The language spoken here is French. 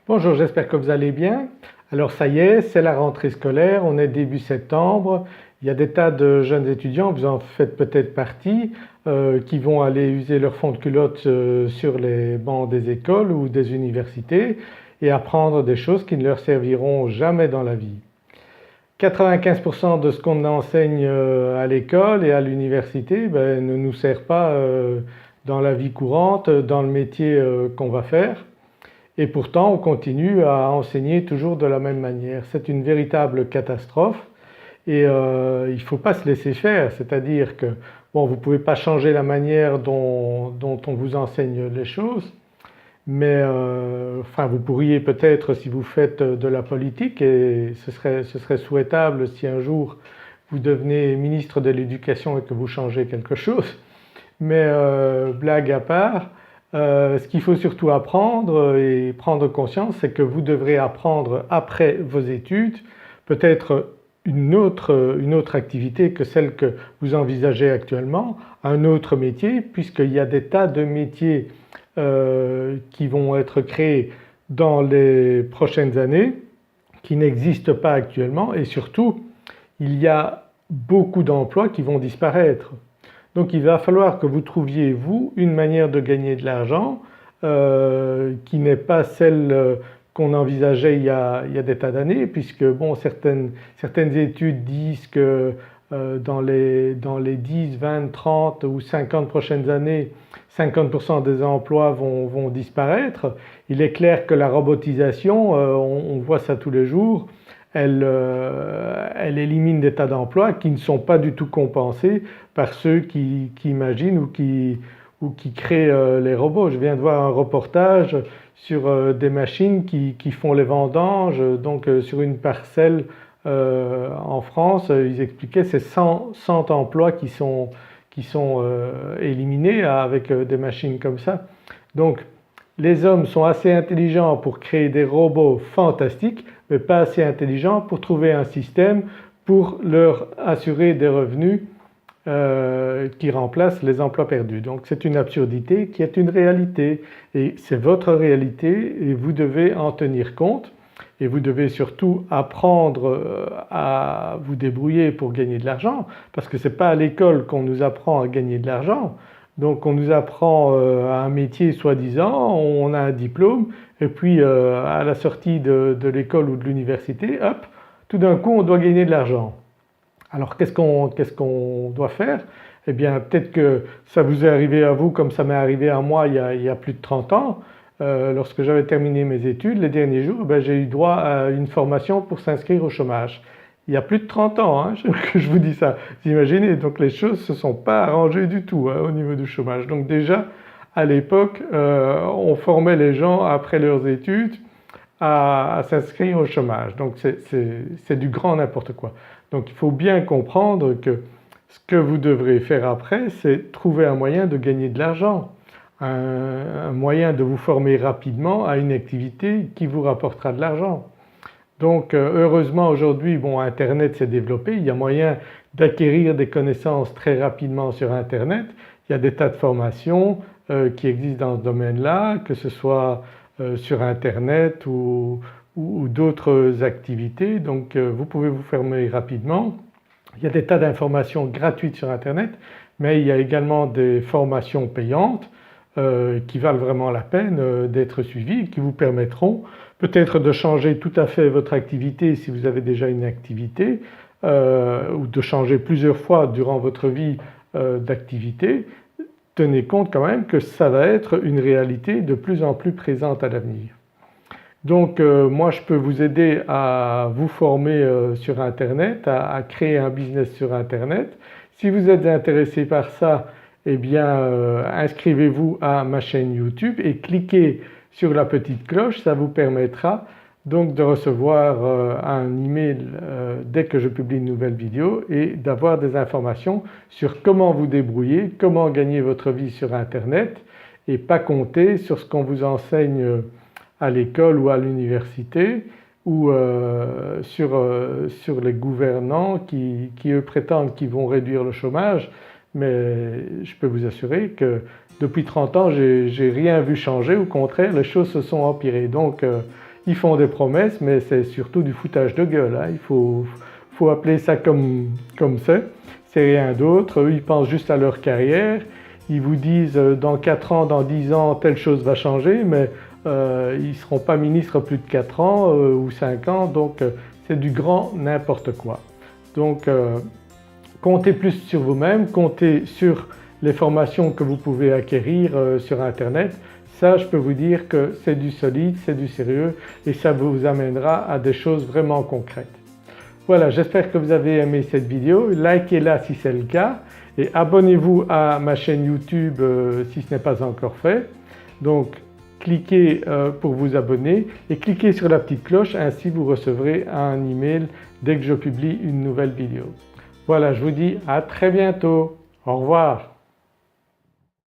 Bonjour, j'espère que vous allez bien. Alors ça y est, c'est la rentrée scolaire, on est début septembre, il y a des tas de jeunes étudiants, vous en faites peut-être partie, qui vont aller user leur fond de culotte sur les bancs des écoles ou des universités et apprendre des choses qui ne leur serviront jamais dans la vie. 95% de ce qu'on enseigne à l'école et à l'université ne nous sert pas dans la vie courante, dans le métier qu'on va faire. Et pourtant on continue à enseigner toujours de la même manière. C'est une véritable catastrophe et il ne faut pas se laisser faire, c'est-à-dire que bon, vous ne pouvez pas changer la manière dont on vous enseigne les choses, mais enfin vous pourriez peut-être si vous faites de la politique, et ce serait souhaitable si un jour vous devenez ministre de l'Éducation et que vous changez quelque chose, mais blague à part, ce qu'il faut surtout apprendre et prendre conscience, c'est que vous devrez apprendre après vos études peut-être une autre activité que celle que vous envisagez actuellement, un autre métier, puisqu'il y a des tas de métiers qui vont être créés dans les prochaines années, qui n'existent pas actuellement, et surtout il y a beaucoup d'emplois qui vont disparaître. Donc il va falloir que vous trouviez vous une manière de gagner de l'argent qui n'est pas celle qu'on envisageait il y a des tas d'années, puisque bon, certaines études disent que dans les 10, 20, 30 ou 50 prochaines années, 50% des emplois vont disparaître. Il est clair que la robotisation, on voit ça tous les jours, elle élimine des tas d'emplois qui ne sont pas du tout compensés par ceux qui imaginent ou qui créent les robots. Je viens de voir un reportage sur des machines qui font les vendanges, donc sur une parcelle en France, ils expliquaient c'est 100 emplois qui sont éliminés avec des machines comme ça. Donc les hommes sont assez intelligents pour créer des robots fantastiques, mais pas assez intelligents pour trouver un système pour leur assurer des revenus qui remplacent les emplois perdus. Donc c'est une absurdité qui est une réalité, et c'est votre réalité et vous devez en tenir compte, et vous devez surtout apprendre à vous débrouiller pour gagner de l'argent, parce que ce n'est pas à l'école qu'on nous apprend à gagner de l'argent. Donc on nous apprend à un métier soi-disant, on a un diplôme et puis à la sortie de l'école ou de l'université, hop, tout d'un coup on doit gagner de l'argent. Alors qu'est-ce qu'on doit faire? Eh bien peut-être que ça vous est arrivé à vous comme ça m'est arrivé à moi il y a plus de 30 ans. Lorsque j'avais terminé mes études, les derniers jours, j'ai eu droit à une formation pour s'inscrire au chômage. Il y a plus de 30 ans que je vous dis ça, vous imaginez, donc les choses ne se sont pas arrangées du tout au niveau du chômage. Donc déjà à l'époque on formait les gens après leurs études à s'inscrire au chômage, donc c'est du grand n'importe quoi. Donc il faut bien comprendre que ce que vous devrez faire après, c'est trouver un moyen de gagner de l'argent, un moyen de vous former rapidement à une activité qui vous rapportera de l'argent. Donc heureusement aujourd'hui, bon, Internet s'est développé, il y a moyen d'acquérir des connaissances très rapidement sur Internet. Il y a des tas de formations qui existent dans ce domaine-là, que ce soit sur Internet ou d'autres activités. Donc vous pouvez vous former rapidement. Il y a des tas d'informations gratuites sur Internet, mais il y a également des formations payantes qui valent vraiment la peine d'être suivies, qui vous permettront peut-être de changer tout à fait votre activité si vous avez déjà une activité, ou de changer plusieurs fois durant votre vie d'activité. Tenez compte quand même que ça va être une réalité de plus en plus présente à l'avenir. Donc moi je peux vous aider à vous former sur Internet, à créer un business sur Internet. Si vous êtes intéressé par ça, eh bien inscrivez-vous à ma chaîne YouTube et cliquez sur la petite cloche, ça vous permettra donc de recevoir un email dès que je publie une nouvelle vidéo et d'avoir des informations sur comment vous débrouiller, comment gagner votre vie sur Internet, et pas compter sur ce qu'on vous enseigne à l'école ou à l'université, ou sur les gouvernants qui eux prétendent qu'ils vont réduire le chômage, mais je peux vous assurer que depuis 30 ans j'ai rien vu changer, au contraire les choses se sont empirées. Donc ils font des promesses mais c'est surtout du foutage de gueule, hein. Il faut appeler ça comme c'est rien d'autre. Eux ils pensent juste à leur carrière, ils vous disent dans 4 ans, dans 10 ans telle chose va changer mais ils ne seront pas ministres plus de 4 ans ou 5 ans, donc c'est du grand n'importe quoi. Donc comptez plus sur vous-même, comptez sur les formations que vous pouvez acquérir sur internet. Ça je peux vous dire que c'est du solide, c'est du sérieux et ça vous amènera à des choses vraiment concrètes. Voilà, j'espère que vous avez aimé cette vidéo, likez-la si c'est le cas et abonnez-vous à ma chaîne YouTube si ce n'est pas encore fait. Donc cliquez pour vous abonner et cliquez sur la petite cloche, ainsi vous recevrez un email dès que je publie une nouvelle vidéo. Voilà, je vous dis à très bientôt, au revoir.